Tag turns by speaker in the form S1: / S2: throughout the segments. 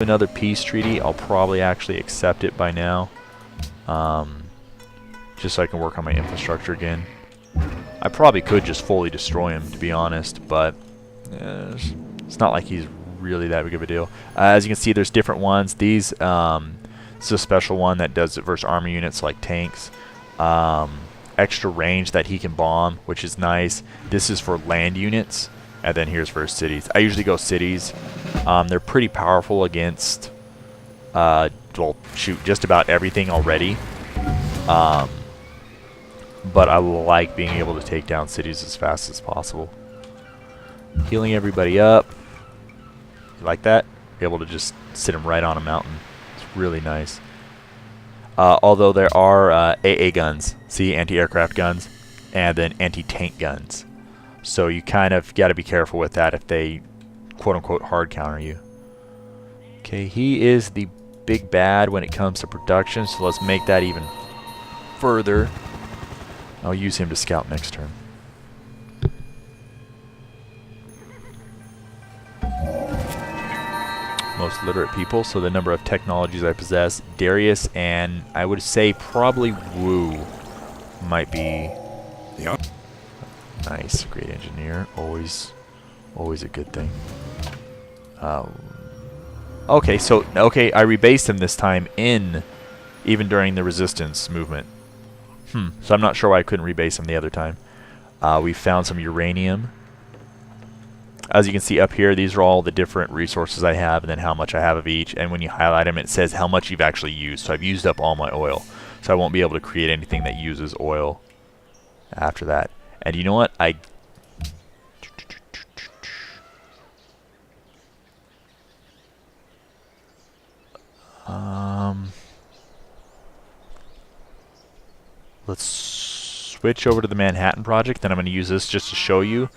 S1: Another peace treaty. I'll probably actually accept it by now. Just so I can work on my infrastructure again. I probably could just fully destroy him, to be honest, but it's not like he's really that big of a deal. As you can see, there's different ones. These, this is a special one that does it versus armor units like tanks. Extra range that he can bomb, which is nice. This is for land units, and then here's for cities. I usually go cities. They're pretty powerful against, well, shoot, just about everything already. But I like being able to take down cities as fast as possible. Healing everybody up. You like that? Be able to just sit them right on a mountain. It's really nice. Although there are AA guns, see, anti-aircraft guns, and then anti-tank guns. So you kind of got to be careful with that if they, quote-unquote, hard counter you. Okay, he is the big bad when it comes to production, so let's make that even further. I'll use him to scout next turn. Most literate people, so the number of technologies I possess. Darius and I would say probably Wu might be nice. Great engineer, always a good thing. Okay, so I rebased him this time even during the resistance movement. So I'm not sure why I couldn't rebase him the other time. We found some uranium. As you can see up here, these are all the different resources I have and then how much I have of each. And when you highlight them, it says how much you've actually used. So I've used up all my oil. So I won't be able to create anything that uses oil after that. And you know what? Let's switch over to the Manhattan Project. Then I'm going to use this just to show you.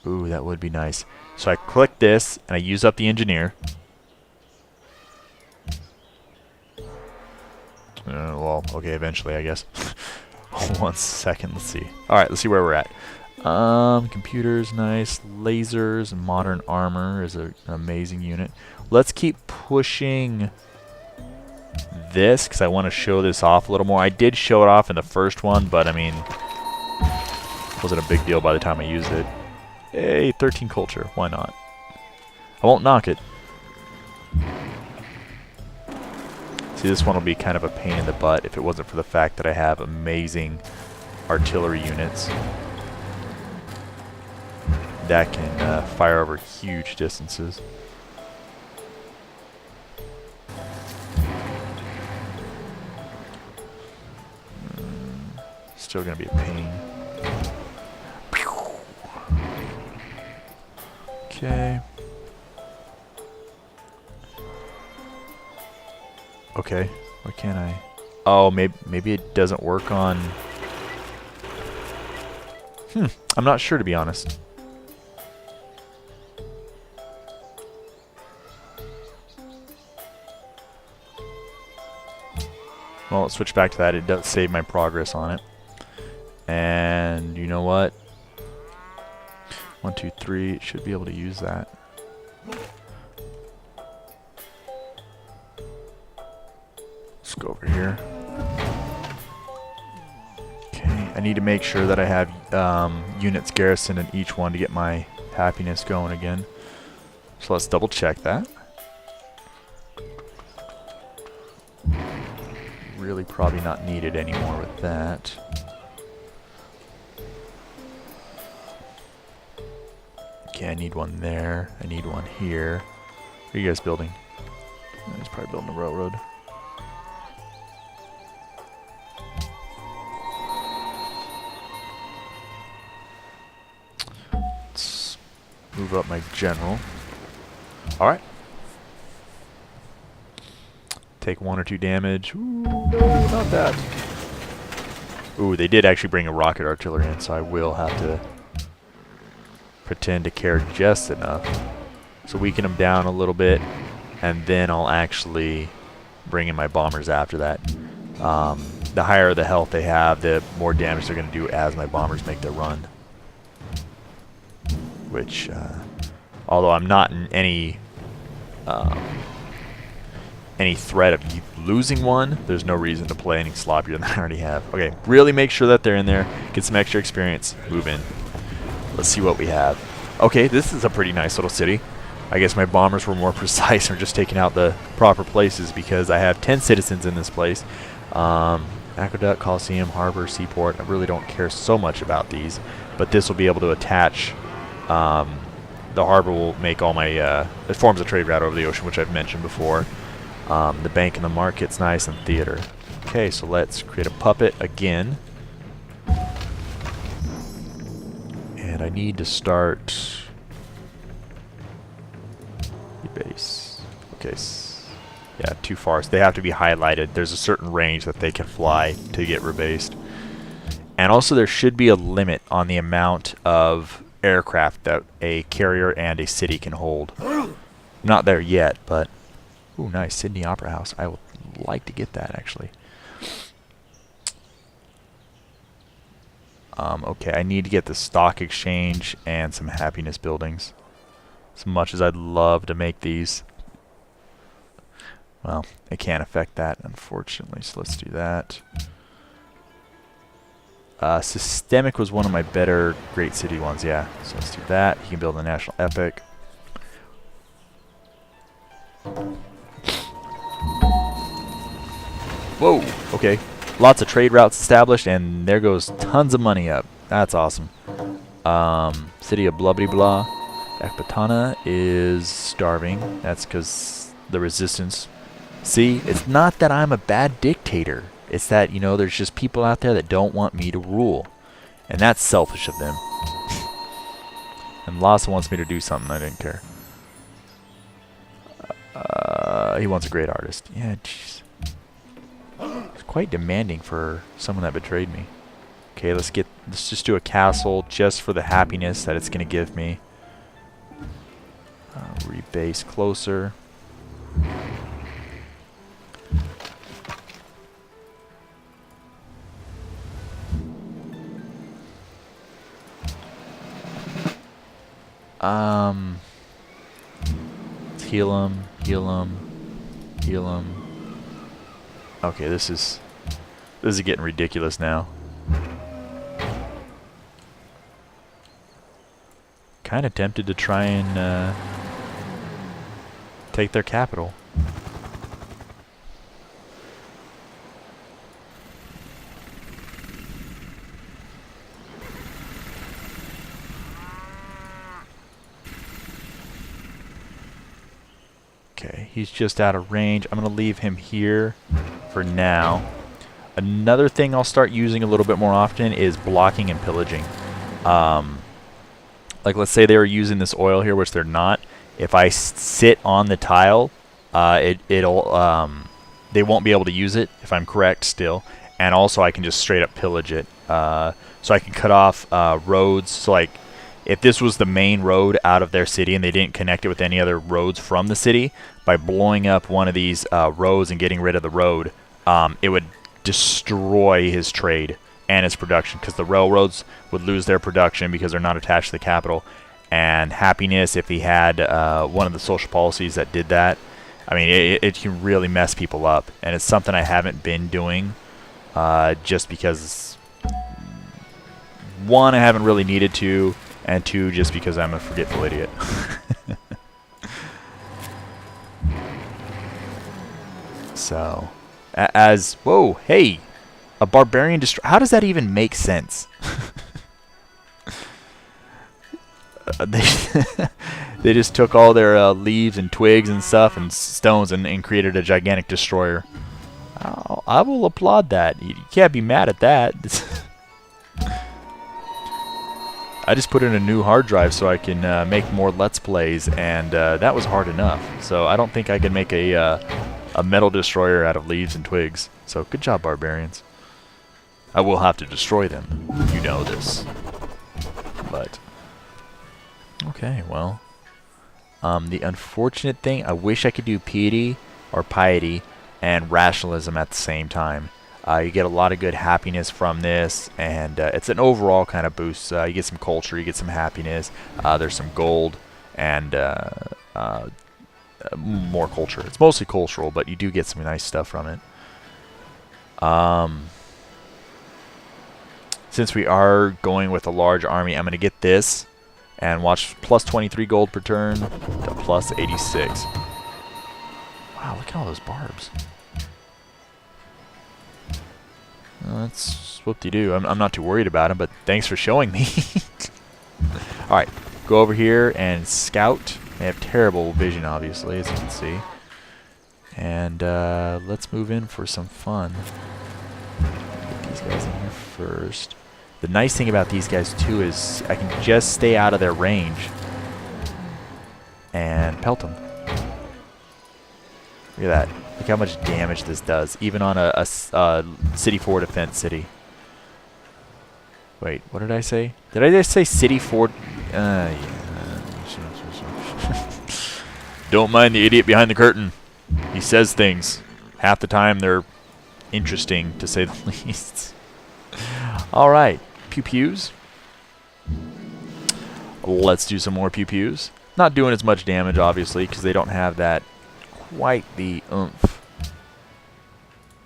S1: Ooh, that would be nice. So I click this, and I use up the engineer. Well, okay, eventually, I guess. 1 second, let's see. Alright, let's see where we're at. Computers, nice. Lasers, modern armor is an amazing unit. Let's keep pushing this, because I want to show this off a little more. I did show it off in the first one, but I mean, it wasn't a big deal by the time I used it. Hey, 13 culture. Why not? I won't knock it. See, this one will be kind of a pain in the butt if it wasn't for the fact that I have amazing artillery units that can fire over huge distances. Still going to be a pain. Okay. Okay. Why can't I? Oh, maybe it doesn't work on. I'm not sure, to be honest. Well, let's switch back to that. It does save my progress on it. And you know what? 1, 2, 3. It should be able to use that. Let's go over here. Okay, I need to make sure that I have units garrisoned in each one to get my happiness going again. So let's double check that. Really probably not needed anymore with that. Okay, I need one there. I need one here. What are you guys building? He's probably building a railroad. Let's move up my general. Alright. Take 1 or 2 damage. Ooh, no, not that. Ooh, they did actually bring a rocket artillery in, so I will have to pretend to care just enough. So weaken them down a little bit, and then I'll actually bring in my bombers after that. The higher the health they have, the more damage they're going to do as my bombers make their run. Which, although I'm not in any any threat of losing one, there's no reason to play any sloppier than I already have. Okay, really make sure that they're in there. Get some extra experience. Move in. Let's see what we have. Okay, this is a pretty nice little city. I guess my bombers were more precise or just taking out the proper places because I have 10 citizens in this place. Aqueduct, Coliseum, Harbor, Seaport. I really don't care so much about these, but this will be able to attach. The harbor will make all my, it forms a trade route over the ocean, which I've mentioned before. The bank and the market's nice, and theater. Okay, so let's create a puppet again. And I need to start base. Okay, yeah, too far. So they have to be highlighted. There's a certain range that they can fly to get rebased. And also there should be a limit on the amount of aircraft that a carrier and a city can hold. Not there yet, but ooh, nice. Sydney Opera House. I would like to get that, actually. Okay, I need to get the stock exchange and some happiness buildings. As much as I'd love to make these. Well, it can't affect that, unfortunately, so let's do that. Systemic was one of my better Great City ones, yeah. So let's do that. You can build a national epic. Whoa, okay. Lots of trade routes established, and there goes tons of money up. That's awesome. City of Blubbity Blah. Ekbatana is starving. That's because the resistance. See, it's not that I'm a bad dictator. It's that, you know, there's just people out there that don't want me to rule. And that's selfish of them. And Lhasa wants me to do something. I didn't care. He wants a great artist. Yeah, jeez. It's quite demanding for someone that betrayed me. Okay, let's just do a castle just for the happiness that it's going to give me. Rebase closer. Let's heal him, heal him, heal him. Okay, this is getting ridiculous now. Kind of tempted to try and take their capital. Okay, he's just out of range. I'm going to leave him here for now. Another thing I'll start using a little bit more often is blocking and pillaging. Like, let's say they were using this oil here, which they're not. If I sit on the tile, they won't be able to use it, if I'm correct still. And also I can just straight up pillage it. So I can cut off roads. So like, if this was the main road out of their city and they didn't connect it with any other roads from the city, by blowing up one of these roads and getting rid of the road, it would destroy his trade and his production, because the railroads would lose their production because they're not attached to the capital. And happiness, if he had one of the social policies that did that, I mean, it can really mess people up. And it's something I haven't been doing just because, one, I haven't really needed to, and two, just because I'm a forgetful idiot. So, whoa, hey, a barbarian how does that even make sense? They just took all their leaves and twigs and stuff and stones and created a gigantic destroyer. I will applaud that. You can't be mad at that. I just put in a new hard drive so I can make more Let's Plays, and that was hard enough. So I don't think I can make a metal destroyer out of leaves and twigs. So good job, barbarians. I will have to destroy them. You know this. But okay, well, the unfortunate thing, I wish I could do piety or piety and rationalism at the same time. You get a lot of good happiness from this, and it's an overall kind of boost. You get some culture, you get some happiness, there's some gold, and more culture. It's mostly cultural, but you do get some nice stuff from it. Since we are going with a large army, I'm going to get this and watch plus 23 gold per turn to plus 86. Wow, look at all those barbs. That's whoop-de-doo. I'm not too worried about them, but thanks for showing me. Alright, go over here and scout. They have terrible vision, obviously, as you can see. And let's move in for some fun. Get these guys in here first. The nice thing about these guys, too, is I can just stay out of their range and pelt them. Look at that. Look how much damage this does, even on a City 4 defense city. Wait, what did I say? Did I just say City 4? Yeah. Don't mind the idiot behind the curtain. He says things. Half the time they're interesting, to say the least. Alright, pew-pews. Let's do some more pew-pews. Not doing as much damage, obviously, because they don't have that quite the oomph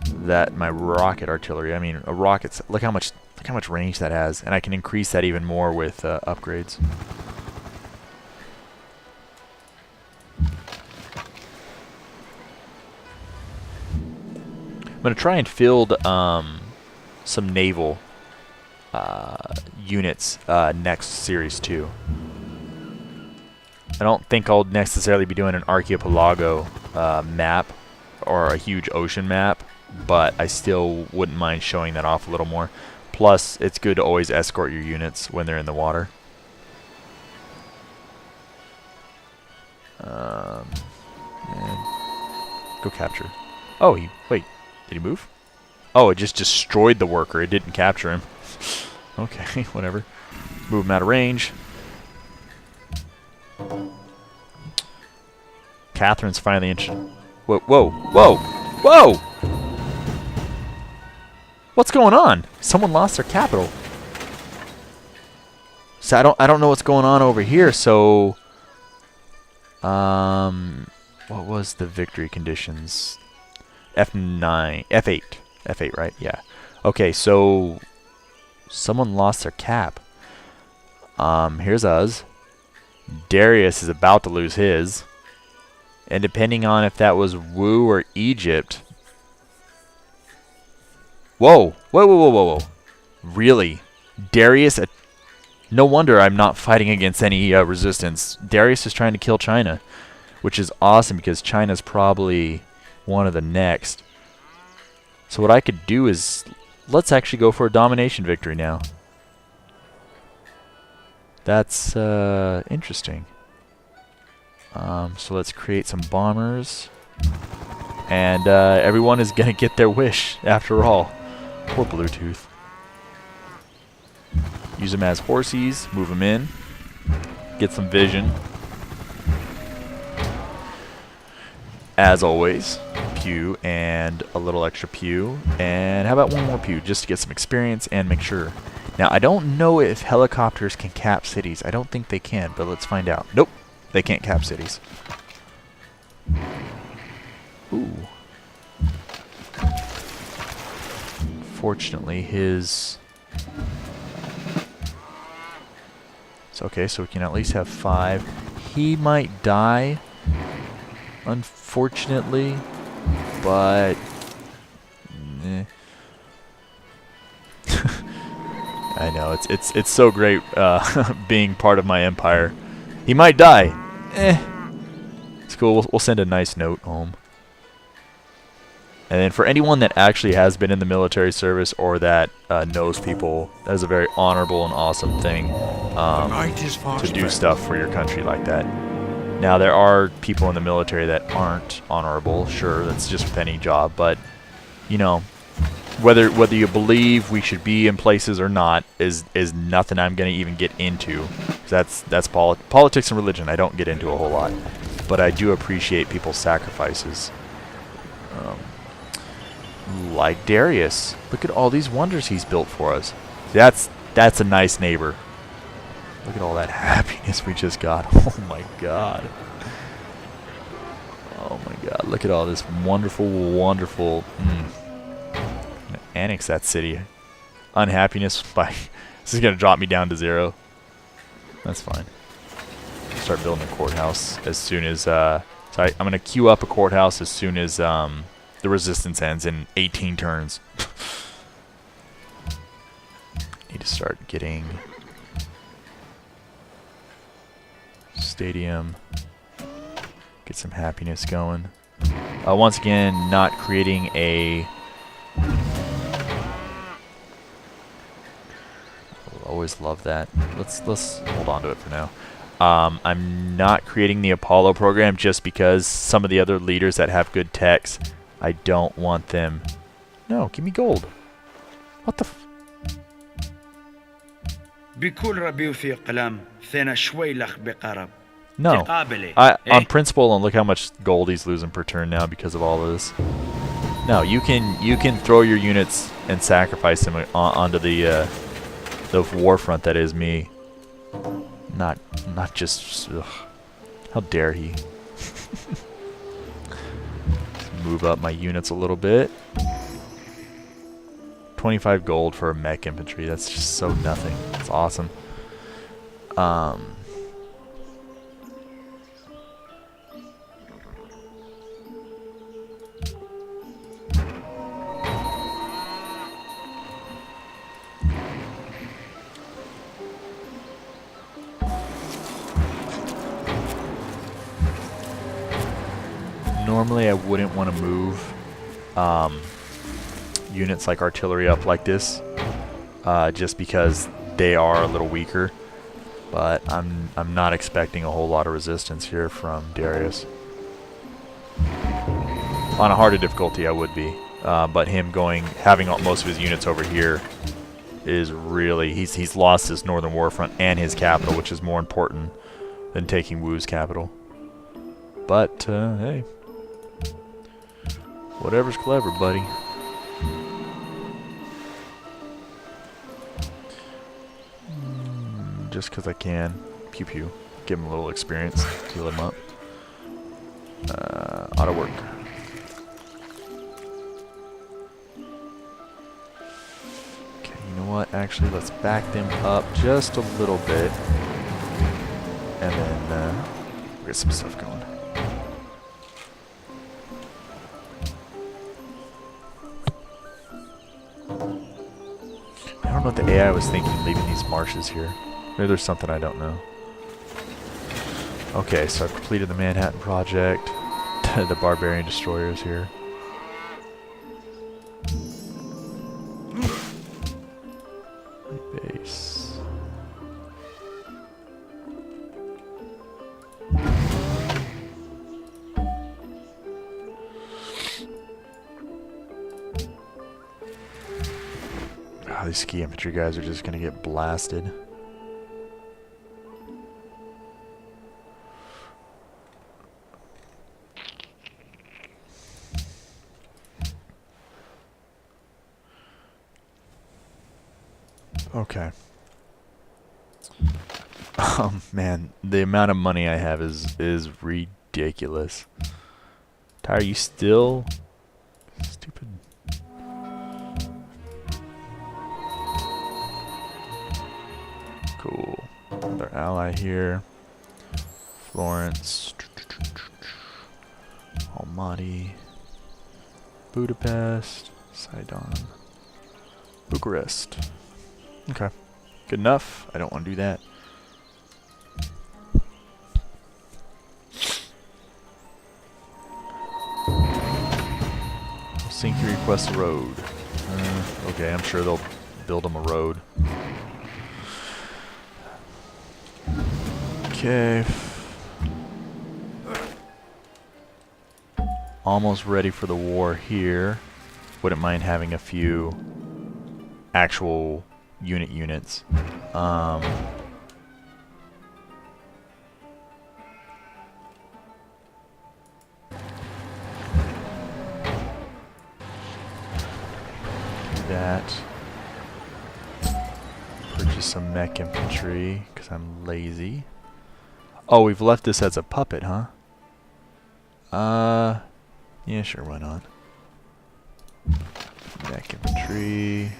S1: that my rocket artillery. I mean, a rocket's look how much range that has, and I can increase that even more with upgrades. I'm gonna try and field some naval units next series too. I don't think I'll necessarily be doing an archipelago map or a huge ocean map, but I still wouldn't mind showing that off a little more. Plus, it's good to always escort your units when they're in the water. And go capture. Oh, wait, did he move? Oh, it just destroyed the worker. It didn't capture him. Okay, whatever. Move him out of range. Catherine's finally interested. Whoa, whoa, whoa, whoa! What's going on? Someone lost their capital. So I don't know what's going on over here. So, what was the victory conditions? F9, F8, F8, right? Yeah. Okay, so someone lost their cap. Here's us. Darius is about to lose his. And depending on if that was Wu or Egypt. Whoa. Whoa, whoa, whoa, whoa, whoa. Really? Darius? No wonder I'm not fighting against any resistance. Darius is trying to kill China. Which is awesome because China's probably one of the next. So what I could do is, let's actually go for a domination victory now. That's interesting. So let's create some bombers. And everyone is going to get their wish, after all. Poor Bluetooth. Use them as horsies, move them in. Get some vision. As always, pew and a little extra pew. And how about one more pew, just to get some experience and make sure. Now, I don't know if helicopters can cap cities. I don't think they can, but let's find out. Nope, they can't cap cities. Ooh. Fortunately, his... It's okay, so we can at least have 5. He might die, unfortunately, but... I know, it's so great being part of my empire. He might die. It's cool. We'll send a nice note home. And then for anyone that actually has been in the military service or that knows people, that is a very honorable and awesome thing to do stuff for your country like that. Now, there are people in the military that aren't honorable. Sure, that's just with any job. But, you know, whether you believe we should be in places or not is nothing I'm going to even get into. That's politics and religion. I don't get into a whole lot. But I do appreciate people's sacrifices. Like Darius. Look at all these wonders he's built for us. That's a nice neighbor. Look at all that happiness we just got. Oh my god. God, look at all this wonderful, wonderful... Annex that city. Unhappiness by... This is going to drop me down to 0. That's fine. Start building a courthouse as soon as... so I'm going to queue up a courthouse as soon as the resistance ends in 18 turns. Need to start getting... Stadium. Get some happiness going. Once again, not creating a... Always love that. Let's hold on to it for now. I'm not creating the Apollo program just because some of the other leaders that have good techs, I don't want them. No, give me gold. What the? No. On principle, and look how much gold he's losing per turn now because of all of this. No, you can throw your units and sacrifice them onto the war front that is me. Not just. Ugh. How dare he? Move up my units a little bit. 25 gold for a mech infantry. That's just so nothing. It's awesome. Normally I wouldn't want to move units like artillery up like this, just because they are a little weaker. But I'm not expecting a whole lot of resistance here from Darius. On a harder difficulty I would be, but him having most of his units over here is really he's lost his northern warfront and his capital, which is more important than taking Wu's capital. But hey. Whatever's clever, buddy. Just because I can. Pew pew. Give him a little experience. Heal him up. Auto work. Okay, you know what? Actually, let's back them up just a little bit. And then we'll get some stuff going. I don't know what the AI was thinking leaving these marshes here. Maybe there's something I don't know. Okay, so I've completed the Manhattan Project. The Barbarian Destroyers here. Base. These ski infantry guys are just gonna get blasted. Okay. Man, the amount of money I have is ridiculous. Ty, are you still stupid? Cool. Another ally here. Florence. Almaty. Budapest. Sidon. Bucharest. Okay. Good enough. I don't want to do that. Helsinki requests a road. Okay, I'm sure they'll build them a road. Okay. Almost ready for the war here. Wouldn't mind having a few actual units. That. Purchase some mech infantry because I'm lazy. Oh, we've left this as a puppet, huh? Yeah, sure, why not? Back infantry.